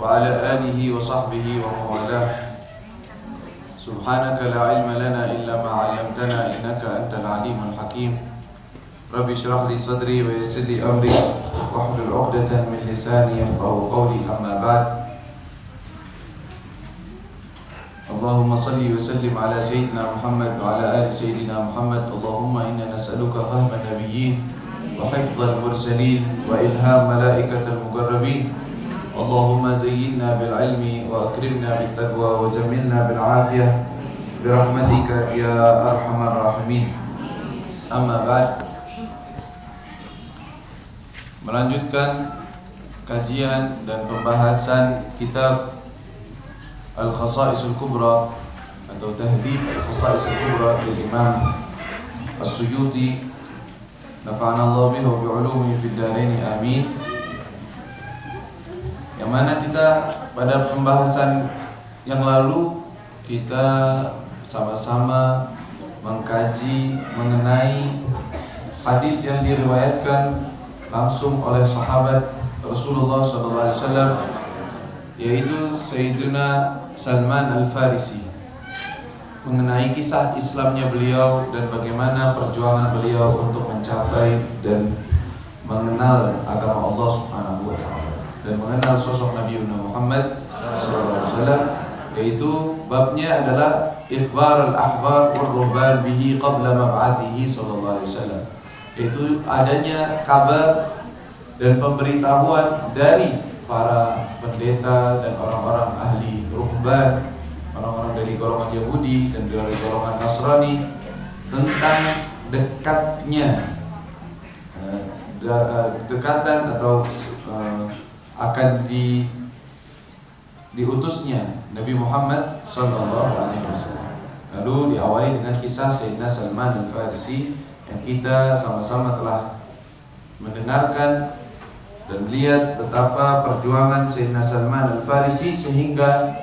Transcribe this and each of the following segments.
وعلى آله وصحبه ومن والاه. سبحانك لا علم لنا إلا ما علمتنا إنك أنت العليم الحكيم. رب اشرح لي صدري ويسر لي أمري واحلل عقدة من لساني يفقهوا قولي. أما بعد، اللهم صل وسلم على سيدنا محمد وعلى آل سيدنا محمد. اللهم إنا نسألك فهم النبيين وحفظ المرسلين وإلهام ملائكة المقربين. اللهم زينا بالعلم وأكرمنا بالتقوى وجملنا بالعافية برحمتك يا أرحم الراحمين. أما بعد, melanjutkan kajian dan pembahasan kitab Al-Khasa'isul Kubra atau Tahdhib Al-Khasa'isul Kubra dari Imam As-Suyuti, nafa'ana Allah bihi wa bi'ulumihi fid dharain amin. Yang mana kita pada pembahasan yang lalu kita sama-sama mengkaji mengenai hadis yang diriwayatkan langsung oleh sahabat Rasulullah SAW, yaitu Sayyidina Salman Al-Farisi, mengenai kisah Islamnya beliau dan bagaimana perjuangan beliau untuk mencapai dan mengenal agama Allah Subhanahu wa taala dan mengenal sosok Nabi Muhammad SAW, yaitu babnya adalah ikhbar al-ahbar war-ruhban bihi qabla mab'athihi sallallahu alaihi wasallam, yaitu adanya kabar dan pemberitahuan dari para pendeta dan orang-orang ahli ruhban, orang-orang dari golongan Yahudi dan dari golongan Nasrani, tentang dekatnya dekatan atau akan diutusnya Nabi Muhammad sallallahu alaihi wasallam. Lalu diawali dengan kisah Sayyidina Salman Al-Farisi yang kita sama-sama telah mendengarkan dan melihat betapa perjuangan Sayyidina Salman Al-Farisi sehingga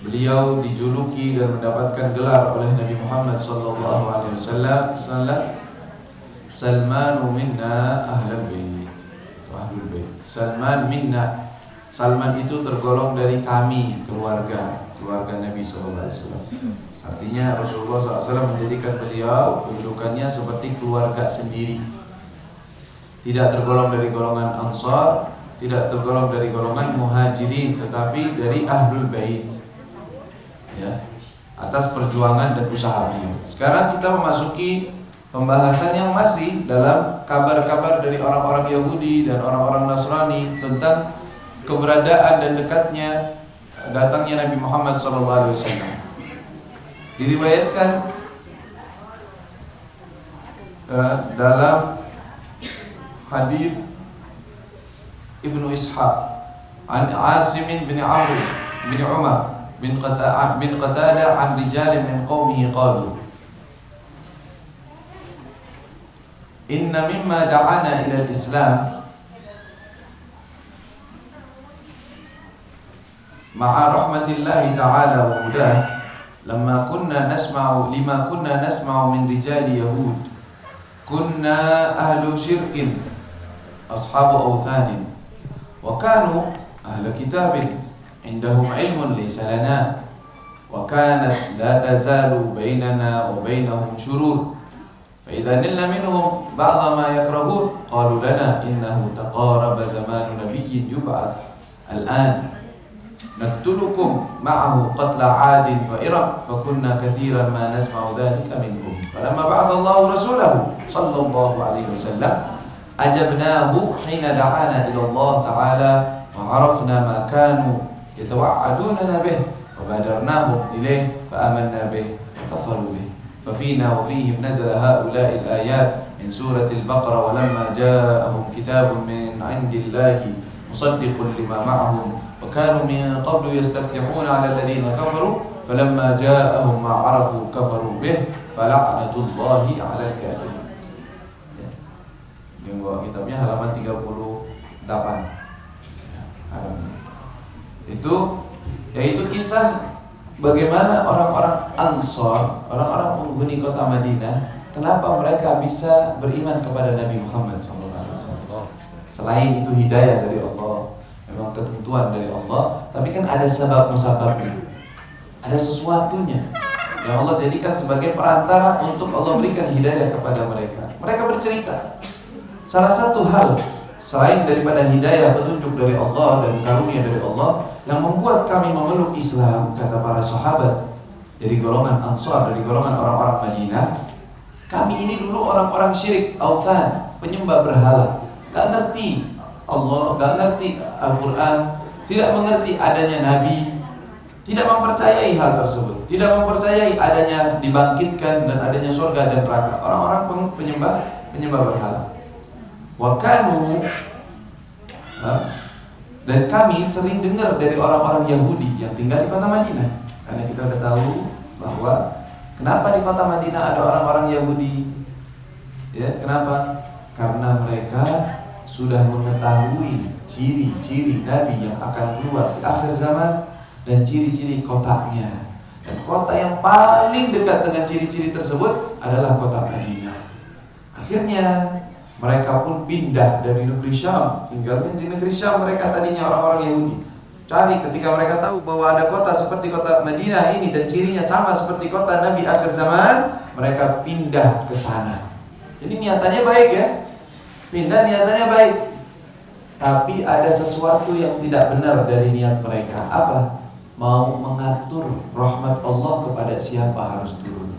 beliau dijuluki dan mendapatkan gelar oleh Nabi Muhammad sallallahu alaihi wasallam, Salmanu minna ahlul bait. Ahlul bait. Salman minna. Salman itu tergolong dari kami, keluarga Nabi sallallahu alaihi wasallam. Artinya Rasulullah SAW menjadikan beliau kedudukannya seperti keluarga sendiri. Tidak tergolong dari golongan Ansar, tidak tergolong dari golongan Muhajirin, tetapi dari Ahlul Bait, ya, atas perjuangan dan usaha beliau. Sekarang kita memasuki pembahasan yang masih dalam kabar-kabar dari orang-orang Yahudi dan orang-orang Nasrani tentang keberadaan dan dekatnya datangnya Nabi Muhammad SAW. Diriwayatkan dalam hadis Ibnu Ishaq an Asim bin Amr bin Umar bin Qatadah an rijal min qaumihi qalu inna mimma da'ana ila al-islam ma'a rahmatillahi ta'ala wa hudah lima kunna nasma'u min rijali yahud kunna ahlu syirkin ashabu awthanin wa kanu ahlu kitabin indahum ilmun laysa lana wa kanat la tazalu bainana wa bainahum syurur fa idza nilna minhum ba'dha ma yakrahun qalu lana innahu taqaraba zamanu nabiyyin yub'ath al-an نقتلكم معه قتل عاد وإرم فكنا كثيرا ما نسمع ذلك منهم فلما بعث الله رسوله صلى الله عليه وسلم أجبناه حين دعانا إلى الله تعالى وعرفنا ما كانوا يتوعدوننا به وبادرناهم إليه فآمنا به وكفروا به ففينا وفيهم نزل هؤلاء الآيات من سورة البقرة ولما جاءهم كتاب من عند الله مصدق لما معهم وكانوا من قبل يستفتحون على الذين كفروا فلما جاءهم ما عرفوا كفروا به فلعنة الله على الكافرين. Yang bawa kitabnya halaman 38. Itu yaitu kisah bagaimana orang-orang Ansar, orang-orang penghuni kota Madinah, kenapa mereka bisa beriman kepada Nabi Muhammad SAW. Selain itu hidayah dari Allah, memang ketentuan dari Allah, tapi kan ada sebab musababnya, ada sesuatunya yang Allah jadikan sebagai perantara untuk Allah berikan hidayah kepada mereka. Mereka bercerita salah satu hal selain daripada hidayah petunjuk dari Allah dan karunia dari Allah yang membuat kami memeluk Islam, kata para sahabat dari golongan Ansar, dari golongan orang-orang Madinah, kami ini dulu orang-orang syirik, authan, penyembah berhala, gak ngerti Allah, gak ngerti Al-Quran, tidak mengerti adanya Nabi, tidak mempercayai hal tersebut, tidak mempercayai adanya dibangkitkan dan adanya surga dan neraka. Orang-orang penyembah berhala. Wa kanu, dan kami sering dengar dari orang-orang Yahudi yang tinggal di kota Madinah, karena kita sudah tahu bahwa kenapa di kota Madinah ada orang-orang Yahudi? Ya, kenapa? Karena mereka sudah mengetahui ciri-ciri Nabi yang akan keluar di akhir zaman dan ciri-ciri kotanya. Dan kota yang paling dekat dengan ciri-ciri tersebut adalah kota Madinah. Akhirnya mereka pun pindah dari negeri Syam, tinggalnya di negeri Syam mereka tadinya orang-orang Yahudi. Cari ketika mereka tahu bahwa ada kota seperti kota Madinah ini dan cirinya sama seperti kota Nabi akhir zaman, mereka pindah ke sana. Jadi niatannya baik ya, pindah niatannya baik. Tapi ada sesuatu yang tidak benar dari niat mereka. Apa? Mau mengatur rahmat Allah kepada siapa harus turun.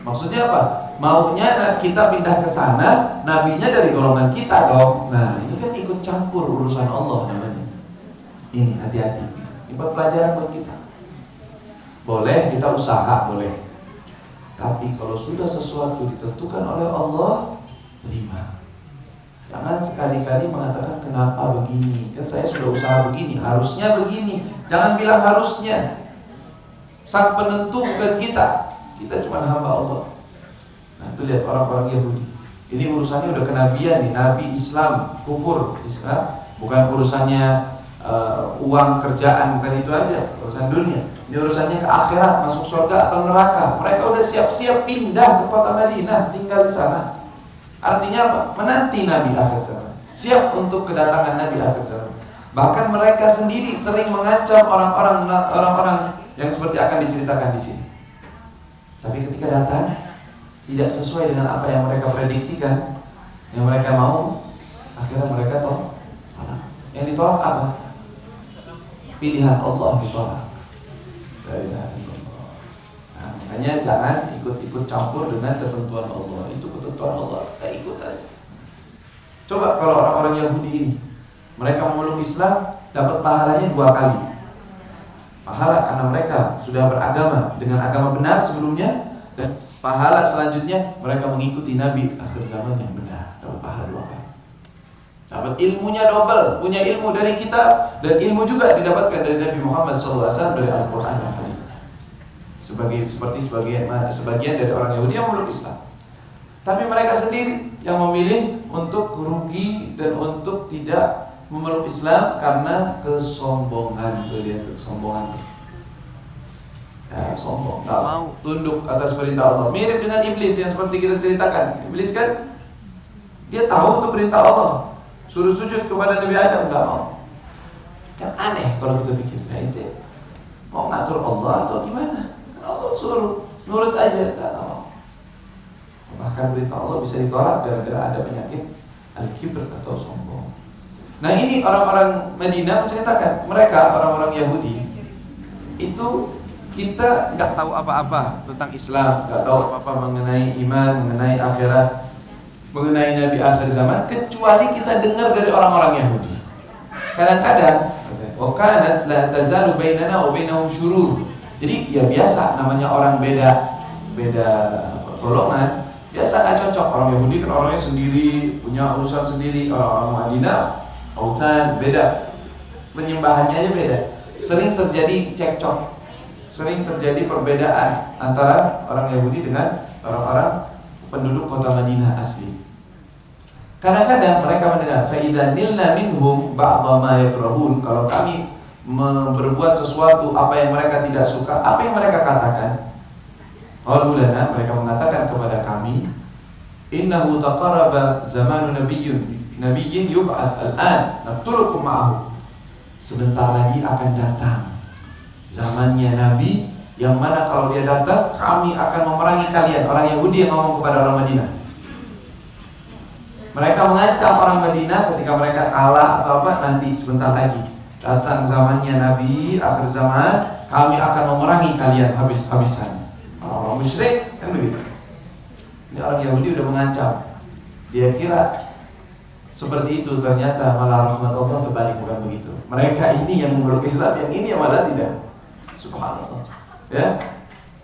Maksudnya apa? Maunya kita pindah ke sana, nabinya dari golongan kita dong. Nah, ini kan ikut campur urusan Allah namanya. Ini hati-hati. Ini buat pelajaran buat kita. Boleh kita usaha, boleh. Tapi kalau sudah sesuatu ditentukan oleh Allah, terima. Jangan sekali-kali mengatakan kenapa begini. Kan saya sudah usaha begini, harusnya begini. Jangan bilang harusnya. Sang penentu bukan kita. Kita cuma hamba Allah. Nah, itu lihat orang-orang Yahudi. Ini urusannya udah kenabian nih, Nabi Islam, kufur Islam, bukan urusannya uang kerjaan, bukan itu aja, urusan dunia. Ini urusannya ke akhirat, masuk surga atau neraka. Mereka udah siap-siap pindah ke kota Madinah, tinggal di sana. Artinya apa? Menanti Nabi akhir zaman, siap untuk kedatangan Nabi akhir zaman. Bahkan mereka sendiri sering mengancam orang-orang yang seperti akan diceritakan di sini. Tapi ketika datang tidak sesuai dengan apa yang mereka prediksikan, yang mereka mau, akhirnya mereka tolak. Yang ditolak apa? Pilihan Allah ditolak. Nah, makanya jangan ikut-ikut campur dengan ketentuan Allah. Itu ketentuan Allah, kita ikut aja. Coba kalau orang-orang Yahudi ini, mereka memeluk Islam, dapat pahalanya 2 kali. Pahala karena mereka sudah beragama dengan agama benar sebelumnya, dan pahala selanjutnya mereka mengikuti Nabi akhir zaman yang benar, dapat pahala 2 kali. Dapat ilmunya double, punya ilmu dari kita dan ilmu juga didapatkan dari Nabi Muhammad SAW dari Al-Quran dan Hadis. Seperti sebagian dari orang Yahudi yang memeluk Islam. Tapi mereka sendiri yang memilih untuk rugi dan untuk tidak memeluk Islam karena kesombongan. Kesombongan. Ya, sombong, nggak mau tunduk atas perintah Allah. Mirip dengan iblis yang seperti kita ceritakan. Iblis kan dia tahu itu perintah Allah, suruh sujud kepada Nabi Adam, nggak mau. Kan aneh kalau kita pikir, nah itu mau ngatur Allah atau gimana? Kan Allah suruh nurut aja, nggak mau. Bahkan perintah Allah bisa ditolak gara-gara ada penyakit al-kibr atau sombong. Nah ini orang-orang Madinah menceritakan, mereka orang-orang Yahudi itu, kita nggak tahu apa-apa tentang Islam, nggak tahu apa-apa mengenai iman, mengenai akhirat, mengenai Nabi akhir zaman, kecuali kita dengar dari orang-orang Yahudi. Kadang-kadang, "Wakanat la tazalu bainana wa bainahum syurur." Jadi ya biasa, namanya orang beda golongan, biasa nggak cocok. Orang Yahudi kan orangnya sendiri, punya urusan sendiri. Orang-orang Madinah, authan, beda, penyembahannya aja beda. Sering terjadi cekcok, sering terjadi perbedaan antara orang Yahudi dengan orang-orang penduduk kota Madinah asli. Kadang-kadang mereka mendengar, fa idza nilna minhum ba'dha ma yakrahun, kalau kami berbuat sesuatu apa yang mereka tidak suka, apa yang mereka katakan? Qalu lana, mereka mengatakan kepada kami, innahu taqarraba zamanu nabiyyun nabiyyin yub'ats al-an naqtulukum ma'ahu. Sebentar lagi akan datang zamannya Nabi yang mana kalau dia datang kami akan memerangi kalian. Orang Yahudi yang ngomong kepada orang Madinah. Mereka mengancam orang Madinah ketika mereka kalah atau apa, nanti sebentar lagi datang zamannya Nabi akhir zaman, kami akan memerangi kalian habis-habisan. Orang musyrik kan begitu. Ini orang Yahudi udah mengancam. Dia kira seperti itu, ternyata malah rahmat Allah terbalik, bukan begitu. Mereka ini yang memeluk Islam, yang ini yang malah tidak. Subhanallah. Ya.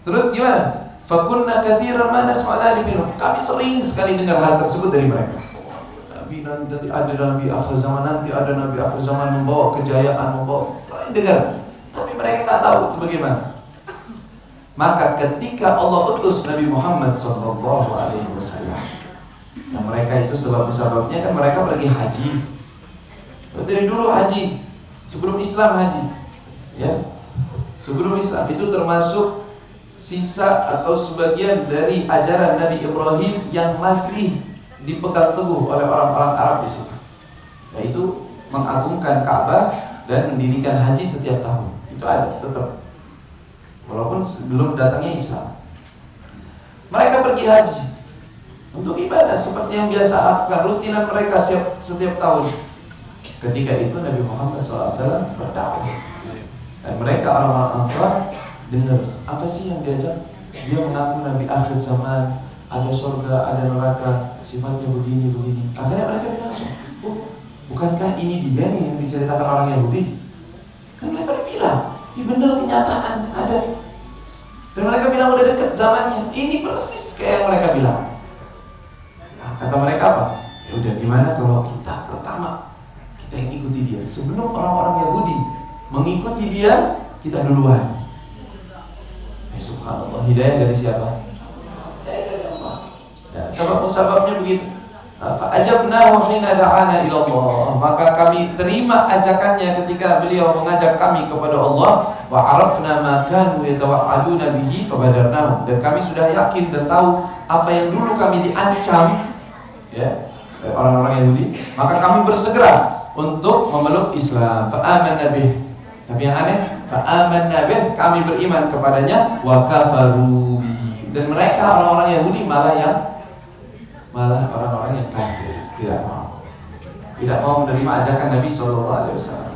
Terus gimana? Fakunna katsiran ma nasma' dzalik minhum. Kami sering sekali dengar hal tersebut dari mereka. Nabi nanti ada nabi akhir zaman, nanti ada nabi akhir zaman membawa kejayaan, membawa. Dengar. Tapi mereka enggak tahu itu bagaimana. Maka ketika Allah utus Nabi Muhammad sallallahu alaihi wasallam, nah mereka itu sebab-sebabnya kan mereka pergi haji. Dari dulu haji, sebelum Islam haji. Ya. Sebelum Islam itu termasuk sisa atau sebagian dari ajaran Nabi Ibrahim yang masih dipegang teguh oleh orang-orang Arab di situ. Yaitu mengagungkan Ka'bah dan mendirikan haji setiap tahun. Itu ada tetap. Walaupun sebelum datangnya Islam. Mereka pergi haji untuk ibadah seperti yang biasa lakukan, rutinan mereka setiap tahun. Ketika itu Nabi Muhammad SAW berdakwah. Dan mereka orang-orang Ansar dengar apa sih yang diajak? Dia mengaku Nabi akhir zaman, ada surga, ada neraka, sifatnya begini. Akhirnya mereka bilang, oh, bukankah ini dia nih yang diceritakan orang Yahudi? Kan mereka bilang, ini benar kenyataan ada. Dan mereka bilang udah dekat zamannya. Ini persis kayak yang mereka bilang. Nah, kata mereka apa? Ya udah, gimana kalau kita pertama kita yang ikuti dia sebelum orang-orang Yahudi mengikuti dia, kita duluan. Subhanallah, hidayah dari siapa? Dari Allah. Ya, sebab-sebabnya begitu. Fa'ajabnahu hina da'ana ila Allah. Maka kami terima ajakannya ketika beliau mengajak kami kepada Allah. Wa arafna ma kanu yatawa'aduna bihi fabadarnahu. Dan kami sudah yakin dan tahu apa yang dulu kami diancam, ya, orang-orang Yahudi, maka kami bersegera untuk memeluk Islam. Fa'amanna bih. Tapi yang aneh, fa'amanna bih, kami beriman kepadanya, wa kafaru bihi. Dan mereka orang-orang Yahudi malah orang-orang yang kafir, tidak mau menerima ajakan Nabi sallallahu alaihi wasallam.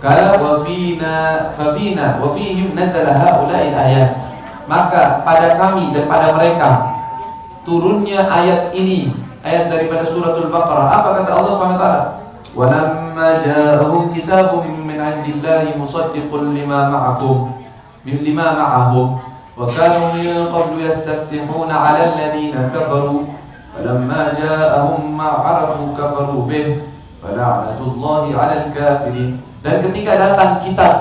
Qala wa fihim nazala haula'il ayat. Maka pada kami dan pada mereka turunnya ayat ini, ayat daripada suratul Baqarah. Apa kata Allah Subhanahu wa taala? Walamma ja'ahum kitabun min 'indillahi musaddiqun lima ma'ahum wa kanu min qablu yastaftihuna 'ala alladhina kafaru falamma ja'ahum ma 'arafu kafaru bih fala'natullahi 'alal kafirin. Dan ketika datang kitab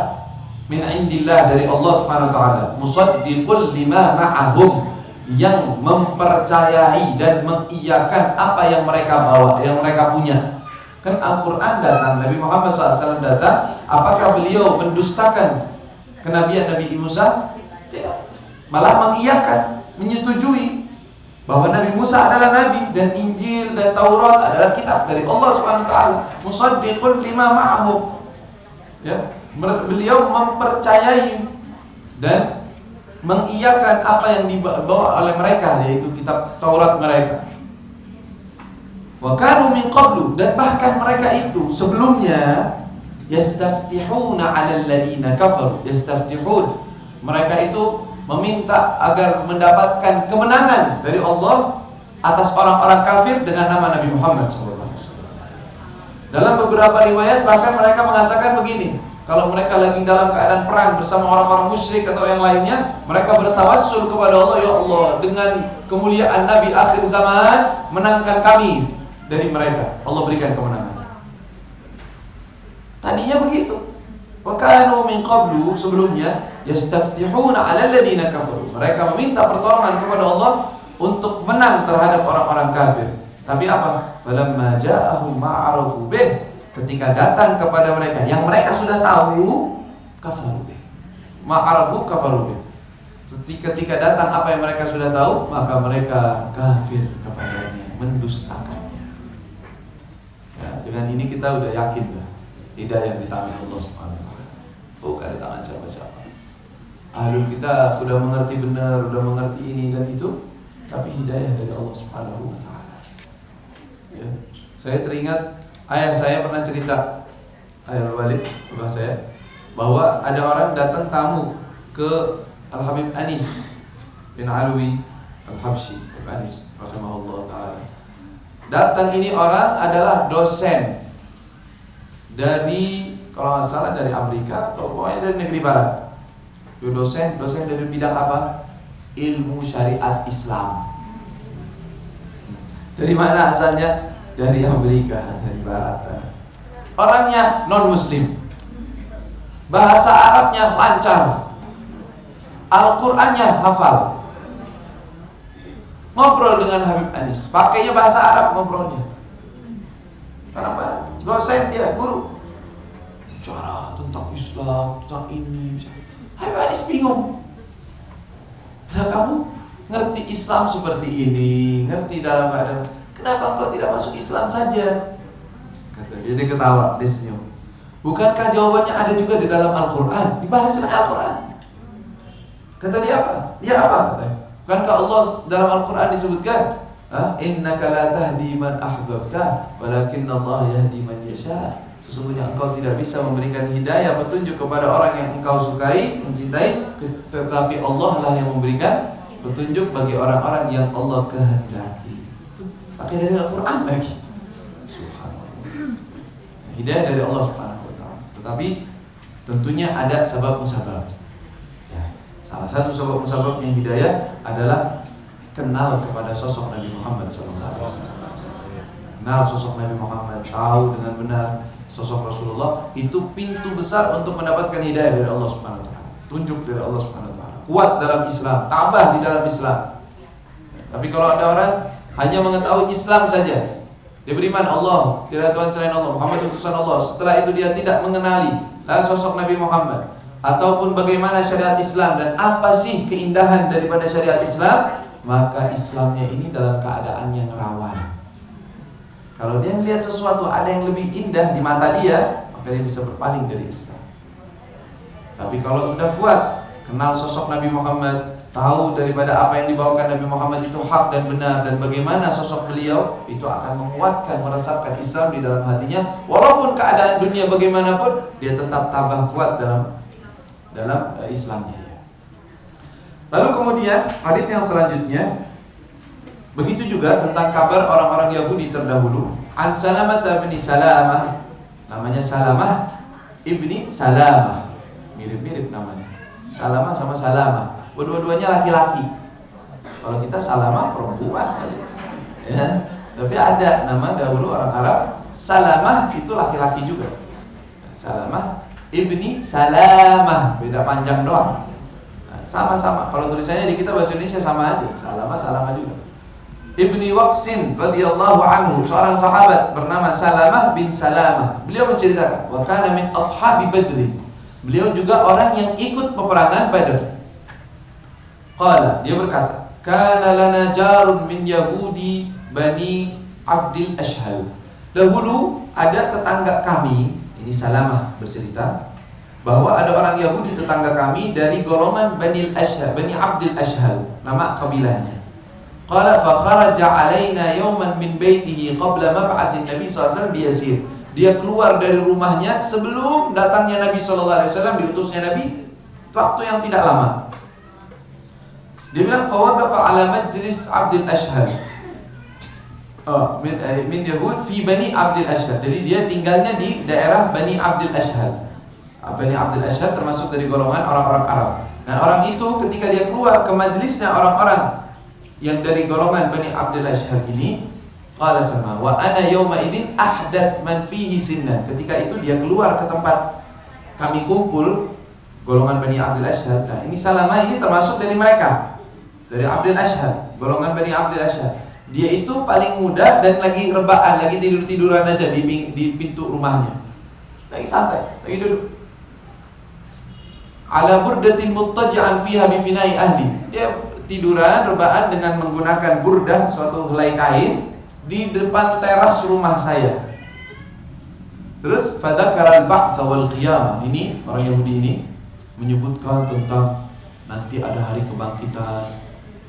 min 'indillah dari Allah Subhanahu wa taala musaddiqun lima ma'ahum, yang mempercayai dan mengiyakan apa yang mereka bawa, yang mereka punya. Kan Al-Quran datang, Nabi Muhammad SAW datang, apakah beliau mendustakan kenabian Nabi Musa? Tidak. Malah mengiyakan, menyetujui bahwa Nabi Musa adalah Nabi dan Injil dan Taurat adalah kitab dari Allah SWT. Musaddiqun lima ma'ahum. Ya, beliau mempercayai dan mengiyakan apa yang dibawa oleh mereka, yaitu kitab Taurat mereka. Wa kanu min qablu, dan bahkan mereka itu sebelumnya yastaftihuna 'alal ladina kafaru. Yastaftihun, mereka itu meminta agar mendapatkan kemenangan dari Allah atas orang-orang kafir dengan nama Nabi Muhammad SAW. Dalam beberapa riwayat bahkan mereka mengatakan begini, kalau mereka lagi dalam keadaan perang bersama orang-orang musyrik atau yang lainnya, mereka bertawassul kepada Allah, ya Allah, dengan kemuliaan Nabi akhir zaman, menangkan kami dari mereka. Allah berikan kemenangan. Tadinya begitu. Wa kanu min qablu, sebelumnya yastaftihuna 'alal ladina kafaru. Mereka meminta pertolongan kepada Allah untuk menang terhadap orang-orang kafir. Tapi apa? Falamma ja'ahum ma'arafu bih, ketika datang kepada mereka yang mereka sudah tahu, kafaru bih. Ma'arafu kafaru bih. Ketika datang apa yang mereka sudah tahu, maka mereka kafir kepadanya, mendustakan. Dengan ini kita udah yakin dah, hidayah di tangan Allah Subhanahu wa taala. Bukan di tangan siapa-siapa. Ahlul kita udah mengerti benar, udah mengerti ini dan itu, tapi hidayah dari Allah Subhanahu wa taala. Ya. Saya teringat ayah saya pernah cerita, ayah Walid, bapak saya, bahwa ada orang datang tamu ke Al-Habib Anis bin Alwi Al-Habsyi, Anis rahimahullah ta'ala. Datang ini orang adalah dosen dari, kalau nggak salah dari Amerika atau pokoknya dari negeri barat. Dia dosen dari bidang apa? Ilmu syariat Islam. Dari mana asalnya? Dari Amerika, dari barat. Orangnya non-muslim, bahasa Arabnya lancar, Al-Qur'annya hafal. Ngobrol dengan Habib Anis, pakainya bahasa Arab ngobrolnya. Kenapa? Dosen dia, guru. Bicara tentang Islam, tentang ini. Habib Anis bingung. Nah, kamu ngerti Islam seperti ini, ngerti dalam keadaan, kenapa engkau tidak masuk Islam saja? Kata dia ketawa, dia senyum. Bukankah jawabannya ada juga di dalam Al-Quran? Dibahas dengan Al-Quran. Kata dia apa? Dia apa? Katanya. Bukankah Allah dalam Al-Quran disebutkan, innaka la tahdi man ahbabta, walakinna Allah yahdi man yasha. Sesungguhnya engkau tidak bisa memberikan hidayah, petunjuk kepada orang yang engkau sukai, mencintai, tetapi Allah lah yang memberikan petunjuk bagi orang-orang yang Allah kehendaki. Pakai dari Al-Quran lagi. Hidayah dari Allah Subhanahu wa taala. Tetapi tentunya ada sebab musabab. Ya, salah satu sebab musababnya hidayah adalah kenal kepada sosok Nabi Muhammad SAW. Kenal sosok Nabi Muhammad, tahu dengan benar sosok Rasulullah, itu pintu besar untuk mendapatkan hidayah dari Allah Subhanahu wa taala. Tunjuk dari Allah Subhanahu wa taala. Kuat dalam Islam, tabah di dalam Islam. Tapi kalau ada orang hanya mengetahui Islam saja, dia beriman Allah, tidak ada Tuhan selain Allah, Muhammad utusan Allah. Setelah itu dia tidak mengenali sosok Nabi Muhammad ataupun bagaimana syariat Islam dan apa sih keindahan daripada syariat Islam, maka Islamnya ini dalam keadaan yang rawan. Kalau dia melihat sesuatu ada yang lebih indah di mata dia, maka dia bisa berpaling dari Islam. Tapi kalau sudah kuat, kenal sosok Nabi Muhammad, tahu daripada apa yang dibawakan Nabi Muhammad itu hak dan benar, dan bagaimana sosok beliau, itu akan menguatkan, meresapkan Islam di dalam hatinya. Walaupun keadaan dunia bagaimanapun, dia tetap tabah kuat dalam Islamnya. Lalu kemudian hadits yang selanjutnya, begitu juga tentang kabar orang-orang Yahudi terdahulu. An Salamah bin Salamah, namanya Salamah ibni Salamah, mirip-mirip namanya. Salamah sama Salamah, kedua-duanya laki-laki. Kalau kita Salamah perempuan, ya. Tapi ada nama dahulu orang Arab, Salamah itu laki-laki juga. Salamah ibni Salamah, beda panjang doang. Nah, sama-sama. Kalau tulisannya di kita bahasa Indonesia sama aja, Salamah juga. Ibni Waqsin radhiyallahu anhu, seorang sahabat bernama Salamah bin Salamah. Beliau menceritakan, wa kana min ashabi Badr. Beliau juga orang yang ikut peperangan Badar. Qala, dia berkata, kana lana jarun min Yahudi Bani Abdil Ashhal. Dahulu ada tetangga kami, ini Salamah bercerita, bahwa ada orang Yahudi tetangga kami dari golongan Bani Abdil Ashhal, nama kabilahnya. Qala fa kharaja alaina yawman min baitihi qabla mab'atsin Nabi SAW biyasir. Dia keluar dari rumahnya sebelum datangnya Nabi SAW, diutusnya Nabi, waktu yang tidak lama. Dia bilang fa waqafa ala majlis Abdul Ashhal. Min Yahud fi Bani Abdul Ashhal. Jadi dia tinggalnya di daerah Bani Abdul Ashhal. Bani Abdul Ashhal termasuk dari golongan orang-orang Arab. Nah, orang itu ketika dia keluar ke majlisnya orang-orang yang dari golongan Bani Abdul Ashhal ini, qala sama wa ana yawma idzin ahdath man fihi sinnan. Ketika itu dia keluar ke tempat kami kumpul golongan Bani Abdul Ashhal. Nah, ini Salamah ini termasuk dari mereka, dari Abdul Ashhal, golongan Bani Abdul Ashhal. Dia itu paling muda dan lagi rebaan, lagi tidur-tiduran aja di pintu rumahnya. Lagi santai, lagi duduk. Ala burdatin muttaji'an fiha bi fina'i ahli. Dia tiduran, rebaan dengan menggunakan burdah, suatu helai kain, di depan teras rumah saya. Terus fadzakara al-ba'tsa wal qiyamah. Ini orang Yahudi ini menyebutkan tentang nanti ada hari kebangkitan,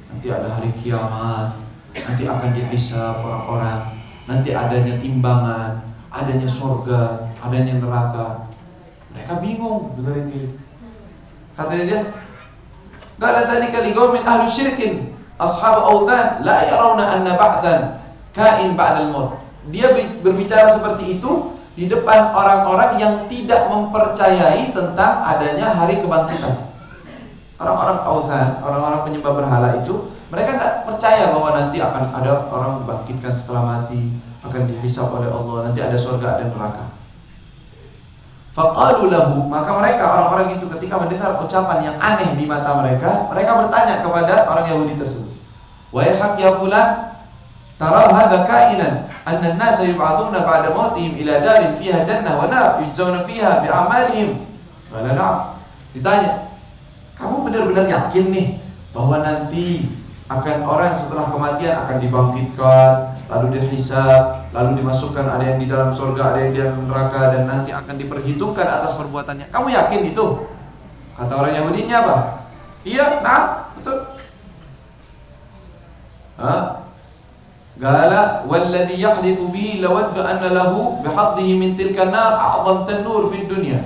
nanti ada hari kiamat, nanti akan dihisab orang-orang, nanti adanya timbangan, adanya surga, adanya neraka. Mereka bingung dengerin ini. Katanya dia, qala dzalika liqaumin ahli syirkin ashab authan la yarawna anna ba'tsan kain ba'dal maut. Dia berbicara seperti itu di depan orang-orang yang tidak mempercayai tentang adanya hari kebangkitan. Orang-orang authan, orang-orang penyembah berhala itu, mereka nggak percaya bahwa nanti akan ada orang bangkitkan setelah mati, akan dihisab oleh Allah, nanti ada surga dan neraka. Faqalu lahu, maka mereka orang-orang itu ketika mendengar ucapan yang aneh di mata mereka, mereka bertanya kepada orang Yahudi tersebut, "Wahai ya fulan, tara hadza kainan anna an-nasa yub'atsuna ba'da mautihim ila darin fiha jannah wa nar yujzauna fiha bi'amalihim." Qala na'am. Ditanya, "Kamu benar-benar yakin nih bahwa nanti akan orang setelah kematian akan dibangkitkan, lalu dihisab, lalu dimasukkan, ada yang di dalam surga, ada yang di dalam neraka, dan nanti akan diperhitungkan atas perbuatannya. Kamu yakin itu?" Kata orang Yahudinya apa? Iya, nah, betul. Qala walladhi yahlifu bihi lawaddu anna lahu bihaddihi min tilka an-nar a'zam tan-nur fid dunya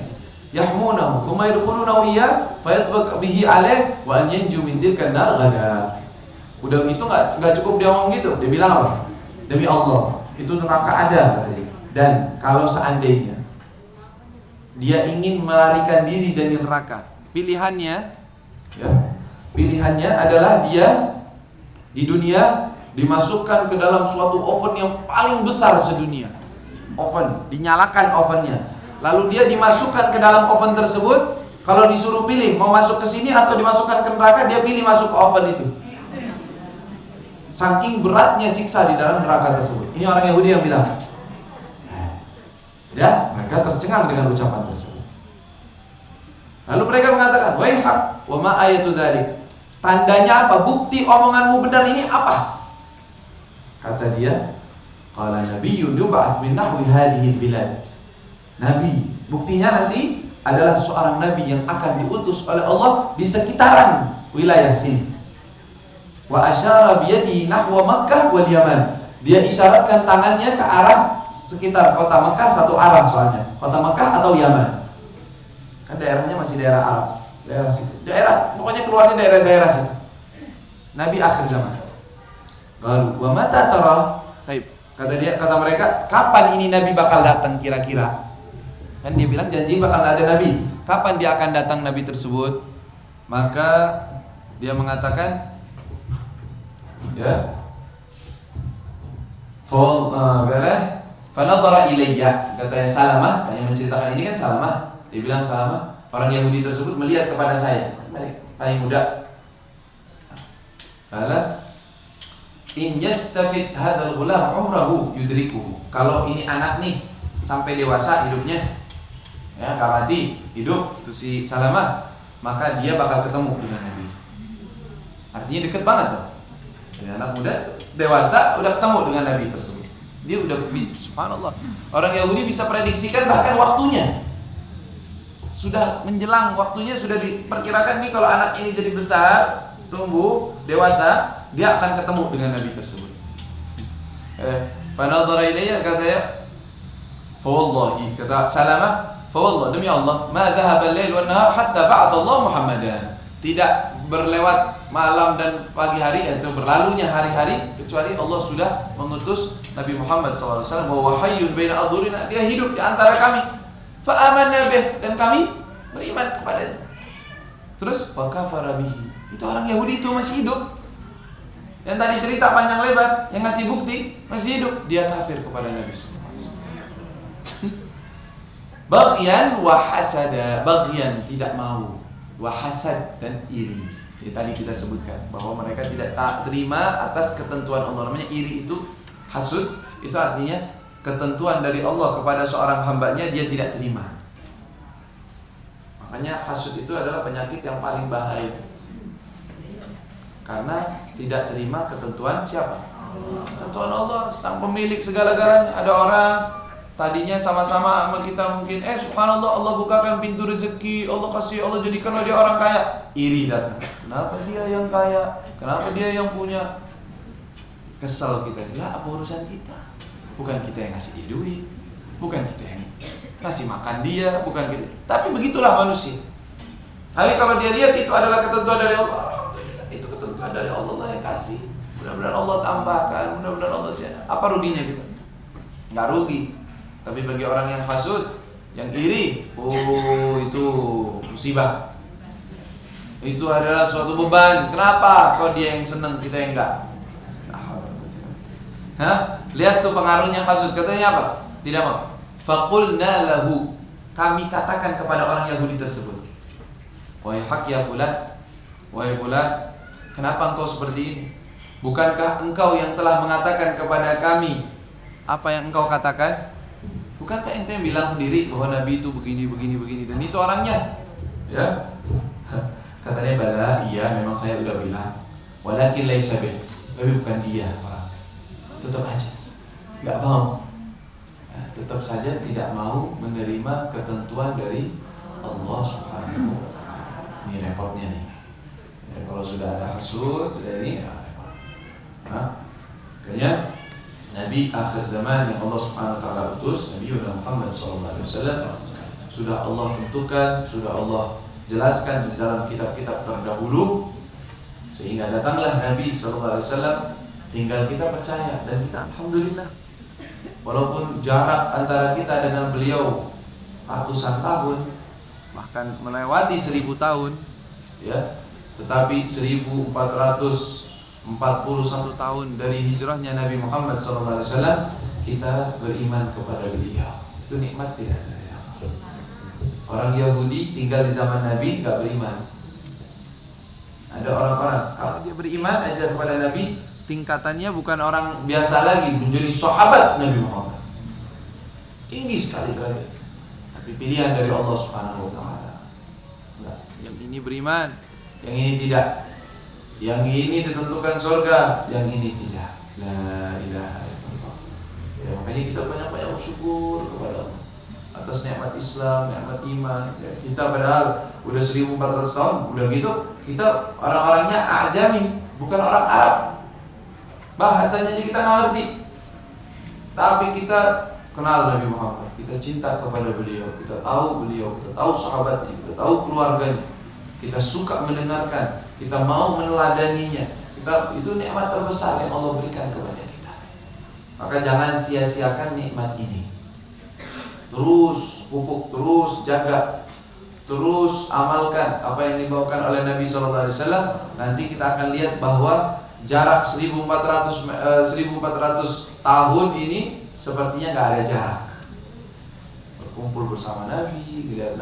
yahmunahu thumma yadkhulunahu iyyah fayatbaq bihi alaih wa an yanju min tilka an-nar ghada. Udah gitu enggak cukup dia ngomong gitu. Dia bilang apa? Demi Allah, itu neraka ada. Dan kalau seandainya dia ingin melarikan diri dari neraka, pilihannya adalah dia di dunia dimasukkan ke dalam suatu oven yang paling besar sedunia. Oven, dinyalakan ovennya. Lalu dia dimasukkan ke dalam oven tersebut. Kalau disuruh pilih mau masuk ke sini atau dimasukkan ke neraka, dia pilih masuk ke oven itu. Saking beratnya siksa di dalam neraka tersebut. Ini orang Yahudi yang bilang. Ya, mereka tercengang dengan ucapan tersebut. Lalu mereka mengatakan, "Waihak, wa ma ayatu dzalik?" Tandanya apa? Bukti omonganmu benar ini apa? Kata dia, qala nabiyyun yub'ats min nahwi hadhihi bilad. Nabi, buktinya nanti adalah seorang nabi yang akan diutus oleh Allah di sekitaran wilayah sini. Wa asyara biyadihi nahwa Makkah wal Yaman. Dia isyaratkan tangannya ke arah sekitar kota Mekah, satu arah soalnya. Kota Mekah atau Yaman. Kan daerahnya masih daerah Arab. Daerah situ. Daerah, pokoknya keluarnya daerah-daerah situ. Nabi akhir zaman. Lalu, wa mata tara? Kata mereka, kapan ini Nabi bakal datang kira-kira? Kan dia bilang janji bakal ada Nabi. Kapan dia akan datang Nabi tersebut? Maka dia mengatakan, ya, fanadhara ilayya. Katanya Salamah, yang menceritakan ini kan Salamah. Dia bilang Salamah, orang Yahudi tersebut melihat kepada saya, paling muda. Kala in yastafid hadzal ghulam umrahu yudrikuhu. Kalau ini anak nih sampai dewasa hidupnya, ya enggak mati, hidup tuh si Salamah, maka dia bakal ketemu dengan Nabi. Artinya deket banget tuh. Jadi anak muda dewasa udah ketemu dengan Nabi tersebut. Dia udah, subhanallah. Orang Yahudi bisa prediksikan bahkan waktunya. Sudah menjelang waktunya, sudah diperkirakan nih kalau anak ini jadi besar, tumbuh, dewasa, dia akan ketemu dengan Nabi tersebut. Fanadhara ilayya, katanya, fa wallahi, kata Salamah, fa wallahi, demi Allah, ma dhahaba al-lail wan nahar hatta ba'atha Allah Muhammadan. Tidak berlewat malam dan pagi hari, atau berlalunya hari-hari, kecuali Allah sudah mengutus Nabi Muhammad SAW bahwa hayyun baina adhurina, dia hidup di antara kami. Fa amanna bih, dan kami beriman kepadanya. Terus wa kafara bihi. Itu orang Yahudi itu masih hidup. Yang tadi cerita panjang lebar, yang ngasih bukti masih hidup, dia kafir kepada Nabi sallallahu alaihi wasallam. Baghyan wa hasada, baghyan tidak mau, wa hasad dan iri. Jadi tadi kita sebutkan bahwa mereka tidak terima atas ketentuan Allah. Namanya iri itu, hasud itu artinya ketentuan dari Allah kepada seorang hambanya dia tidak terima. Makanya hasud itu adalah penyakit yang paling bahaya. Karena tidak terima ketentuan siapa? Ketentuan Allah, sang pemilik segala-galanya. Ada orang tadinya sama-sama sama kita mungkin, subhanallah, Allah bukakan pintu rezeki, Allah kasih, Allah jadikan dia orang kaya. Iri datang. Kenapa dia yang kaya? Kenapa dia yang punya? Kesel kita. Ya, apa urusan kita? Bukan kita yang ngasih dia duit, bukan kita yang ngasih makan dia, bukan kita. Tapi begitulah manusia. Tapi kalau dia lihat itu adalah ketentuan dari Allah, itu ketentuan dari Allah lah yang kasih. Mudah-mudahan Allah tambahkan, mudah-mudahan Allah siapa. Apa ruginya kita? Nggak rugi. Tapi bagi orang yang hasud, yang iri, itu musibah. Itu adalah suatu beban. Kenapa? Kok dia yang senang, kita yang enggak? Lihat tuh pengaruhnya hasud. Katanya apa? Tidak mau. Faqulna lahu. Kami katakan kepada orang Yahudi tersebut, wahai hak ya fulan, wahai fulan, kenapa engkau seperti ini? Bukankah engkau yang telah mengatakan kepada kami apa yang engkau katakan? Bukankah ente yang bilang sendiri bahwa Nabi itu begini, dan itu orangnya? Ya, katanya bala, iya memang saya sudah bilang. Walakin laisa bih, tapi bukan dia orang. Tetap aja, nggak mau. Tetap saja tidak mau menerima ketentuan dari Allah Subhanahu wa Ta'ala. Ini repotnya nih. Ya, kalau sudah ada hasud, sudah ini repot. Makanya Nabi akhir zaman yang Allah Subhanahu wa Ta'ala utus, Nabi Muhammad SAW, sudah Allah tentukan, sudah Allah jelaskan di dalam kitab-kitab terdahulu, sehingga datanglah Nabi SAW. Tinggal kita percaya dan kita alhamdulillah, walaupun jarak antara kita dengan beliau ratusan tahun, bahkan melewati 1000 tahun, ya, tetapi 1441 tahun dari hijrahnya Nabi Muhammad SAW, kita beriman kepada beliau. Itu nikmat tidak? Orang Yahudi tinggal di zaman Nabi nggak beriman. Ada orang-orang kalau dia beriman aja kepada Nabi, tingkatannya bukan orang biasa lagi, menjadi sahabat Nabi Muhammad. Tinggi sekali derajat. Tapi pilihan dari Allah Subhanahu wa Ta'ala. Yang ini beriman, yang ini tidak. Yang ini ditentukan surga, yang ini tidak. La ilaha illallah. Ya, makanya kita banyak-banyak bersyukur kepada Allah atas nikmat Islam, nikmat iman. Ya, kita padahal udah 1400 tahun, udah gitu kita orang-orangnya ajami, bukan orang Arab. Bahasanya aja kita nggak ngerti. Tapi kita kenal Nabi Muhammad, kita cinta kepada beliau, kita tahu beliau, kita tahu sahabatnya, kita tahu keluarganya, kita suka mendengarkan, kita mau meneladaninya. Itu nikmat terbesar yang Allah berikan kepada kita. Maka jangan sia-siakan nikmat ini. Terus pupuk, terus jaga, terus amalkan apa yang dibawakan oleh Nabi SAW. Nanti kita akan lihat bahwa jarak 1400 tahun ini sepertinya nggak ada jarak. Berkumpul bersama Nabi, lihat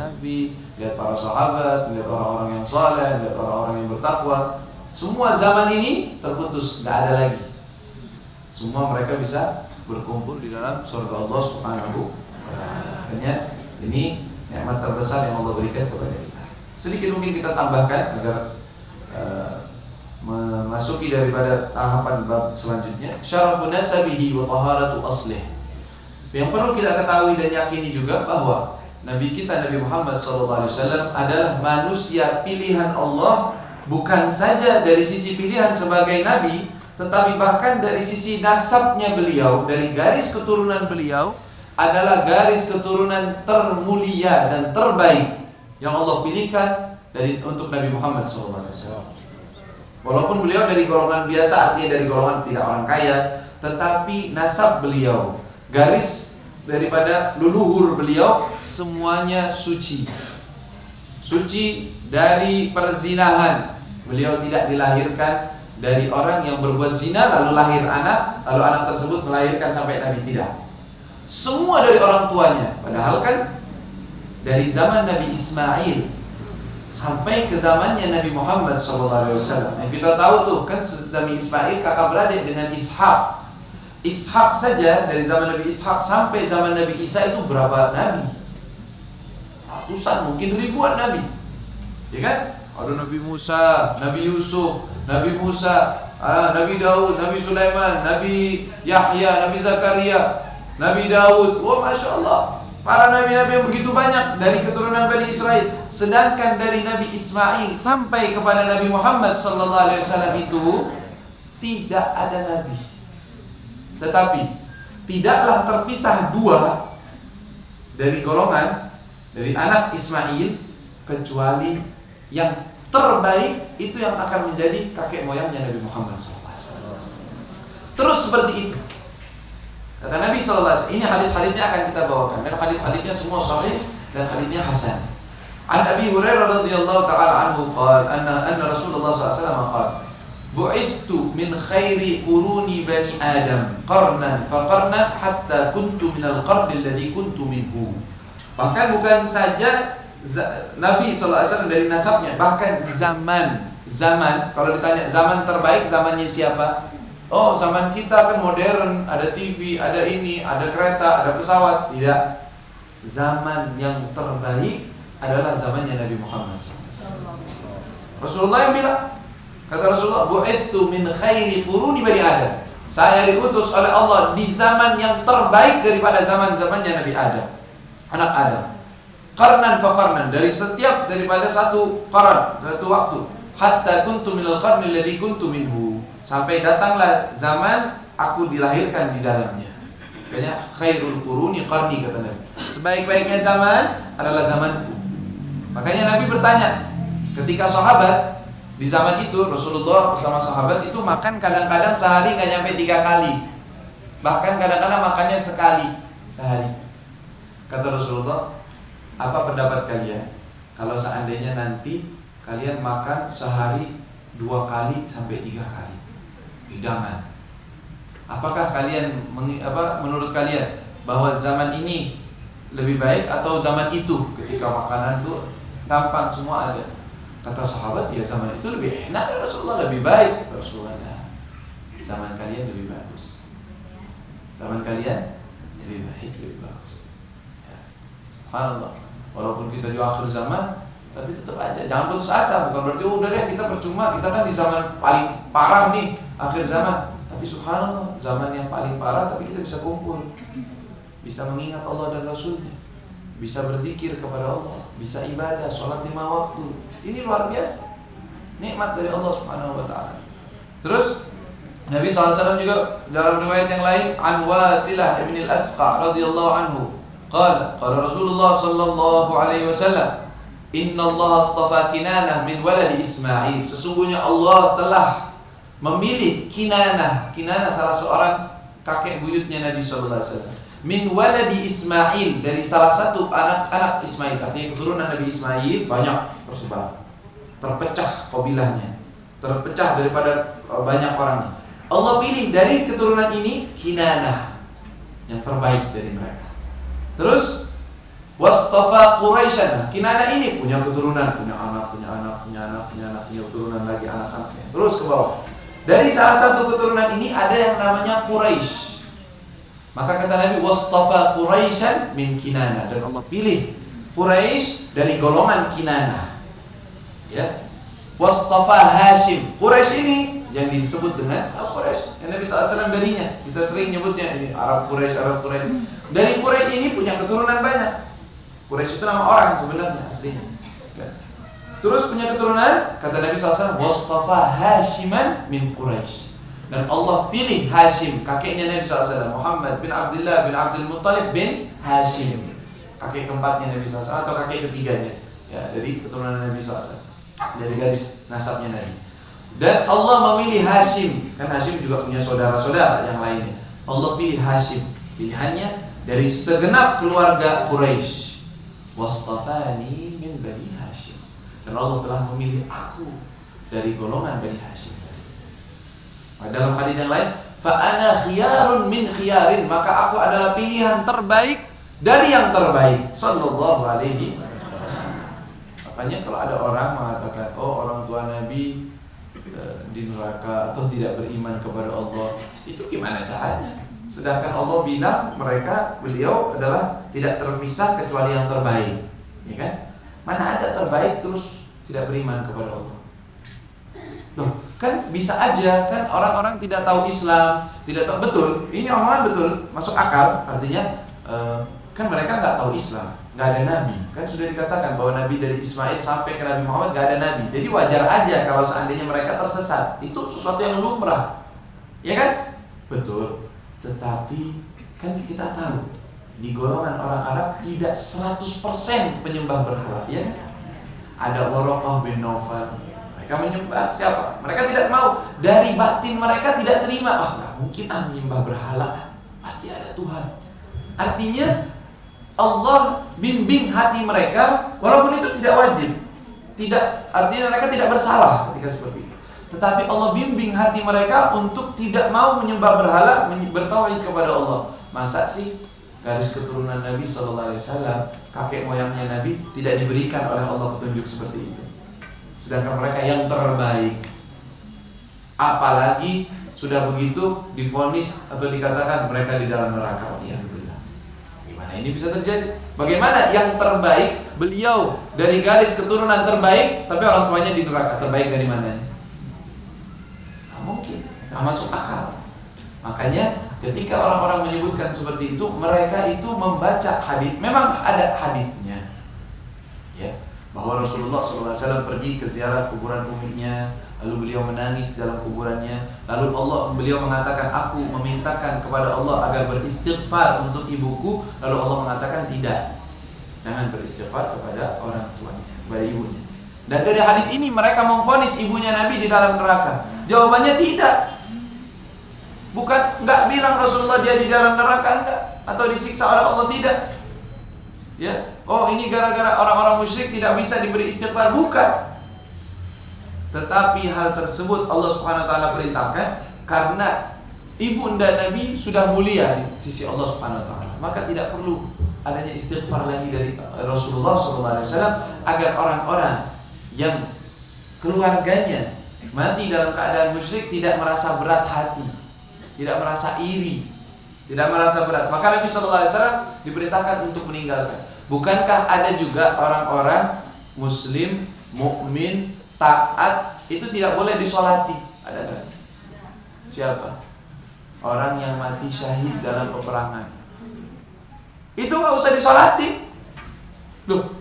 para sahabat, lihat orang-orang yang saleh, lihat orang-orang yang bertakwa. Semua zaman ini terputus, nggak ada lagi. Semua mereka bisa berkumpul di dalam surga Allah Subhanahu wa Ta'ala. Makanya ini nikmat terbesar yang Allah berikan kepada kita. Sedikit mungkin kita tambahkan agar memasuki daripada tahapan bab selanjutnya, syarafun nasabihi wa taharatu aslih. Yang perlu kita ketahui dan yakini juga bahwa Nabi kita Nabi Muhammad SAW adalah manusia pilihan Allah, bukan saja dari sisi pilihan sebagai Nabi, tetapi bahkan dari sisi nasabnya beliau, dari garis keturunan beliau adalah garis keturunan termulia dan terbaik yang Allah pilihkan untuk Nabi Muhammad SAW. Walaupun beliau dari golongan biasa, artinya dari golongan tidak orang kaya, tetapi nasab beliau, garis daripada leluhur beliau, semuanya suci. Suci dari perzinahan. Beliau tidak dilahirkan dari orang yang berbuat zina lalu lahir anak, lalu anak tersebut melahirkan sampai Nabi, tidak. Semua dari orang tuanya. Padahal kan dari zaman Nabi Ismail sampai ke zamannya Nabi Muhammad SAW. Yang kita tahu tuh kan Nabi Ismail kakak beradik dengan Ishak. Ishak saja dari zaman Nabi Ishak sampai zaman Nabi Isa itu berapa nabi? Ratusan, mungkin ribuan nabi. Ya kan? Ada Nabi Musa, Nabi Yusuf, Nabi Musa, Nabi Daud, Nabi Sulaiman, Nabi Yahya, Nabi Zakaria. Nabi Daud, wah Masya Allah, para nabi-nabi yang begitu banyak dari keturunan Bani Israel. Sedangkan dari Nabi Ismail sampai kepada Nabi Muhammad SAW itu tidak ada nabi. Tetapi tidaklah terpisah dua dari golongan, dari anak Ismail, kecuali yang terbaik itu yang akan menjadi kakek moyangnya Nabi Muhammad SAW. Terus seperti itu. Kata Nabi SAW, ini hadis-hadisnya akan kita bawakan. Dan hadis-hadisnya semua sahih dan hadisnya hasan. An Abi Hurairah radhiyallahu taala anhu qala anna Rasulullah SAW qala bu'ithtu min khairi quruni bani Adam qarnan fa qarnan hatta kuntu minal qarni alladhi kuntu minhu. Bahkan bukan saja Nabi SAW dari nasabnya, bahkan zaman. Kalau ditanya zaman terbaik, zamannya siapa? Oh, zaman kita kan modern, ada TV, ada ini, ada kereta, ada pesawat. Tidak. Zaman yang terbaik adalah zamannya Nabi Muhammad SAW. Rasulullah yang bilang, kata Rasulullah, bu'ithtu min khairi quruni bani Adam. Saya diutus oleh Allah di zaman yang terbaik daripada zaman-zamannya Nabi Adam, anak Adam. Qarnan fa qarnan, daripada satu qaran, satu waktu. Hatta kuntu minal qarni alladhi kuntu minhu. Sampai datanglah zaman aku dilahirkan di dalamnya. Makanya khairul quruni qarni, kata Nabi. Sebaik-baiknya zaman adalah zamanku. Makanya Nabi bertanya, ketika sahabat di zaman itu, Rasulullah bersama sahabat itu makan kadang-kadang sehari nggak nyampe 3 kali. Bahkan kadang-kadang makannya sekali sehari. Kata Rasulullah, apa pendapat kalian kalau seandainya nanti kalian makan sehari 2 kali sampai 3 kali hidangan? Apakah kalian menurut kalian bahwa zaman ini lebih baik atau zaman itu ketika makanan itu gampang semua ada? Kata sahabat, ya zaman itu lebih enak ya Rasulullah, lebih baik. Rasulullah, zaman kalian lebih bagus. Zaman kalian lebih baik, lebih bagus. Ya. Subhanallah. Walaupun kita di akhir zaman, tapi tetap aja jangan putus asa. Bukan berarti udah deh kita percuma, kita kan di zaman paling parah nih, akhir zaman. Tapi subhanallah, zaman yang paling parah tapi kita bisa kumpul, bisa mengingat Allah dan Rasulnya, bisa berzikir kepada Allah, bisa ibadah, sholat 5 waktu. Ini luar biasa, nikmat dari Allah Subhanahu wa ta'ala. Terus Nabi SAW juga dalam riwayat yang lain, an Wathilah ibn al-Asqa radhiyallahu anhu qala Rasulullah sallallahu alaihi wasallam, inna Allah astafa Kinanah min waladi Ismail. Sesungguhnya Allah telah memilih Kinanah salah seorang kakek buyutnya Nabi sallallahu alaihi wasallam, min waladi Ismail, dari salah satu anak-anak Ismail. Artinya keturunan Nabi Ismail banyak tersebar, terpecah kabilahnya, terpecah daripada banyak orang. Allah pilih dari keturunan ini Kinanah, yang terbaik dari mereka. Terus wastafa Quraisyan. Kinanah ini punya keturunan, punya anak, punya keturunan lagi, anak-anaknya. Terus ke bawah. Dari salah satu keturunan ini ada yang namanya Quraisy. Maka kata Nabi, wastafa Quraisyan min Kinanah, dan Allah pilih Quraisy dari golongan Kinanah. Ya. Wastafa Hashim. Quraisy ini yang disebut dengan Al-Quraisy, yang Nabi SAW darinya. Kita sering nyebutnya ini Arab Quraisy. Dari Quraisy ini punya keturunan banyak. Quraisy itu nama orang sebenarnya aslinya. Terus punya keturunan, kata Nabi SAW, wastafa Hashiman min Quraisy. Dan Allah pilih Hashim, kakeknya Nabi SAW, Muhammad bin Abdullah bin Abdul Muttalib bin Hashim, kakek keempatnya Nabi SAW atau kakek ketiganya, ya, dari keturunan Nabi SAW, dari garis nasabnya Nabi. Dan Allah memilih Hashim, kan Hashim juga punya saudara-saudara yang lainnya. Allah pilih Hashim, pilihannya dari segenap keluarga Quraisy. Wastafani min Bani Hashim, dan Allah telah memilih aku dari golongan Bani Hashim. Dalam hadis yang lain, fa ana khiyarun min khiyarin, maka aku adalah pilihan terbaik dari yang terbaik. Sallallahu alaihi wasallam. Makanya kalau ada orang mengatakan, oh orang tua Nabi di neraka atau tidak beriman kepada Allah, itu gimana caranya? Sedangkan Allah bilang beliau adalah tidak terpisah kecuali yang terbaik, ya kan? Mana ada terbaik terus tidak beriman kepada Allah? Loh, Kan bisa aja kan orang-orang tidak tahu Islam, tidak tahu betul. Ini omongan betul, masuk akal. Artinya kan mereka nggak tahu Islam, nggak ada nabi. Kan sudah dikatakan bahwa nabi dari Ismail sampai ke Nabi Muhammad nggak ada nabi. Jadi wajar aja kalau seandainya mereka tersesat. Itu sesuatu yang lumrah, ya kan? Betul. Tetapi kan kita tahu di golongan orang Arab tidak 100% penyembah berhala, ya kan? Ada Waraqah bin Nawfal. Mereka menyembah siapa? Mereka tidak mau. Dari batin mereka tidak terima. Nggak mungkin menyembah berhala. Pasti ada Tuhan. Artinya Allah bimbing hati mereka, walaupun itu tidak wajib. Artinya mereka tidak bersalah ketika seperti itu. Tetapi Allah bimbing hati mereka untuk tidak mau menyembah berhala, bertauhid kepada Allah. Masa sih garis keturunan Nabi SAW, kakek moyangnya Nabi tidak diberikan oleh Allah petunjuk seperti itu? Sedangkan mereka yang terbaik. Apalagi sudah begitu divonis atau dikatakan mereka di dalam neraka. Alhamdulillah. Gimana ini bisa terjadi? Bagaimana yang terbaik, beliau dari garis keturunan terbaik, tapi orang tuanya di neraka? Terbaik dari mana? Nggak mungkin, nggak masuk akal. Makanya ketika orang-orang menyebutkan seperti itu, mereka itu membaca hadis. Memang ada hadisnya, ya, bahwa Rasulullah SAW pergi ke ziarah kuburan uminya, lalu beliau menangis dalam kuburannya, lalu beliau mengatakan, aku memintakan kepada Allah agar beristighfar untuk ibuku, lalu Allah mengatakan tidak, jangan beristighfar kepada orang tuanya, kepada ibunya. Dan dari hadis ini mereka memvonis ibunya Nabi di dalam neraka. Jawabannya tidak. Bukan, enggak bilang Rasulullah dia di dalam neraka, enggak, atau disiksa oleh Allah, tidak. Ya, oh ini gara-gara orang-orang musyrik tidak bisa diberi istighfar, bukan. Tetapi hal tersebut Allah Subhanahu wa taala perintahkan karena ibunda Nabi sudah mulia di sisi Allah Subhanahu wa taala. Maka tidak perlu adanya istighfar lagi dari Rasulullah SAW agar orang-orang yang keluarganya mati dalam keadaan musyrik tidak merasa berat hati, tidak merasa iri, tidak merasa berat. Maka Nabi SAW diperintahkan untuk meninggalkan. Bukankah ada juga orang-orang muslim, mukmin, taat itu tidak boleh disolati? Ada kan? Siapa? Orang yang mati syahid dalam peperangan. Itu nggak usah disolati. Loh,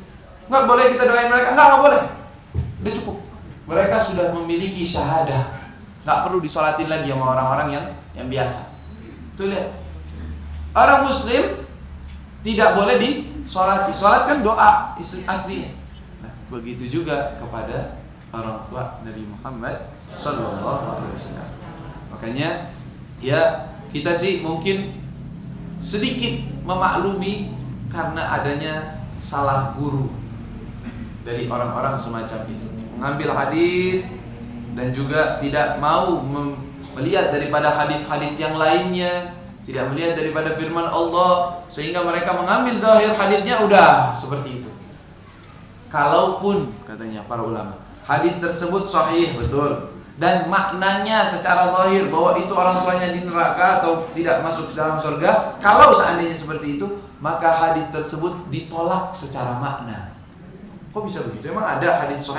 nggak boleh kita doain mereka? Nggak boleh. Udah cukup. Mereka sudah memiliki syahadah. Nggak perlu disolatin lagi sama orang-orang yang biasa. Tuh lihat. Orang muslim tidak boleh disolati. Solat kan doa aslinya. Nah, begitu juga kepada orang tua Nabi Muhammad SAW. Makanya ya kita sih mungkin sedikit memaklumi karena adanya salah guru dari orang-orang semacam itu, mengambil hadis dan juga tidak mau melihat daripada hadis-hadis yang lainnya, tidak melihat daripada firman Allah, sehingga mereka mengambil zahir hadisnya udah seperti itu. Kalaupun katanya para ulama hadis tersebut sahih betul dan maknanya secara zahir bahwa itu orang tuanya di neraka atau tidak masuk ke dalam surga, kalau seandainya seperti itu, maka hadis tersebut ditolak secara makna. Kok bisa begitu? Emang ada hadis sahih